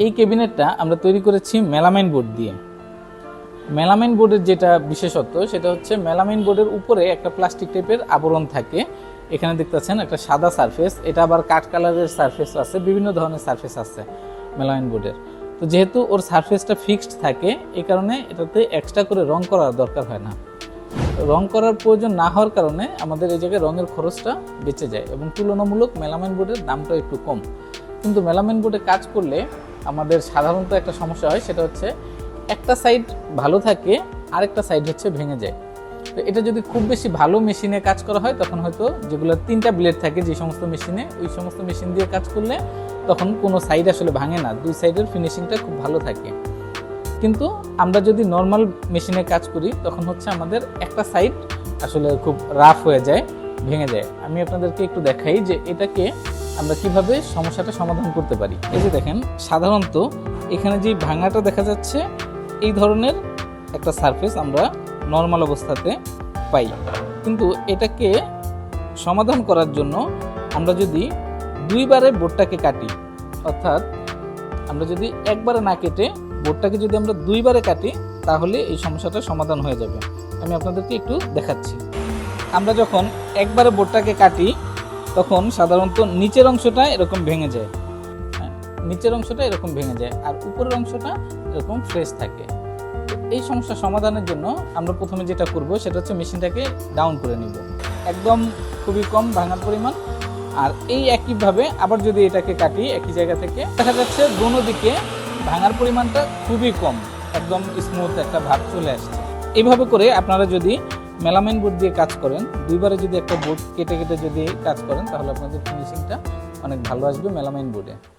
এই ক্যাবিনেটটা আমরা তৈরি করেছি মেলামাইন বোর্ড দিয়ে। মেলামাইন বোর্ডের যেটা বিশেষত্ব সেটা হচ্ছে মেলামাইন বোর্ডের উপরে একটা প্লাস্টিক টাইপের আবরণ থাকে। এখানে দেখতে পাচ্ছেন একটা সাদা সারফেস, এটা আবার কাঠ কালারের সারফেস আছে, বিভিন্ন ধরনের সারফেস আছে মেলামাইন বোর্ডের। তো যেহেতু ওর সারফেসটা ফিক্সড থাকে এই কারণে এটাতে এক্সট্রা করে রং করার দরকার হয় না। রং করার প্রয়োজন না হওয়ার কারণে আমাদের এই জায়গায় রঙের খরচটা বেঁচে যায় এবং তুলনামূলক মেলামাইন বোর্ডের দামটা একটু কম। কিন্তু মেলামাইন বোর্ডে কাজ করলে আমাদের সাধারণত একটা সমস্যা হয়, সেটা হচ্ছে একটা সাইড ভালো থাকে আরেকটা সাইড হচ্ছে ভেঙে যায়। তো এটা যদি খুব বেশি ভালো মেশিনে কাজ করা হয় তখন হয়তো যেগুলো 3টা ব্লেড থাকে যে সমস্ত মেশিনে, ওই সমস্ত মেশিন দিয়ে কাজ করলে তখন কোনো সাইড আসলে ভাঙে না, দুই সাইডের ফিনিশিংটা খুব ভালো থাকে। কিন্তু আমরা যদি নর্মাল মেশিনে কাজ করি তখন হচ্ছে আমাদের একটা সাইড আসলে খুব রাফ হয়ে যায়, ভেঙে যায়। আমি আপনাদেরকে একটু দেখাই যে এটাকে আমরা কিভাবে সমস্যাটা সমাধান করতে পারি। এই যে দেখেন, সাধারণত এখানে যে ভাঙাটা দেখা যাচ্ছে এই ধরনের একটা সারফেস আমরা নর্মাল অবস্থাতে পাই, কিন্তু এটাকে সমাধান করার জন্য আমরা যদি দুইবারে বোর্ডটাকে কাটি, অর্থাৎ আমরা যদি একবারে না কেটে বোর্ডটাকে যদি আমরা দুইবারে কাটি তাহলে এই সমস্যাটা সমাধান হয়ে যাবে। আমি আপনাদেরকে একটু দেখাচ্ছি। আমরা যখন একবারে বোর্ডটাকে কাটি তখন সাধারণত নিচের অংশটা এরকম ভেঙে যায়, নিচের অংশটা এরকম ভেঙে যায় আর উপরের অংশটা এরকম ফ্রেশ থাকে। এই সমস্যা সমাধানের জন্য আমরা প্রথমে যেটা করব সেটা হচ্ছে মেশিনটাকে ডাউন করে নিব, একদম খুবই কম ভাঙার পরিমাণ। আর এই একইভাবে আবার যদি এটাকে কাটি একই জায়গা থেকে, দেখা যাচ্ছে দোনো দিকে ভাঙার পরিমাণটা খুবই কম, একদম স্মুথ একটা ভাব চলে আসছে। এইভাবে করে আপনারা যদি মেলামাইন বোর্ড দিয়ে কাজ করেন, দুইবারে যদি একটা বোর্ড কেটে কেটে যদি কাজ করেন তাহলে আপনাদের ফিনিশিংটা অনেক ভালো আসবে মেলামাইন বোর্ডে।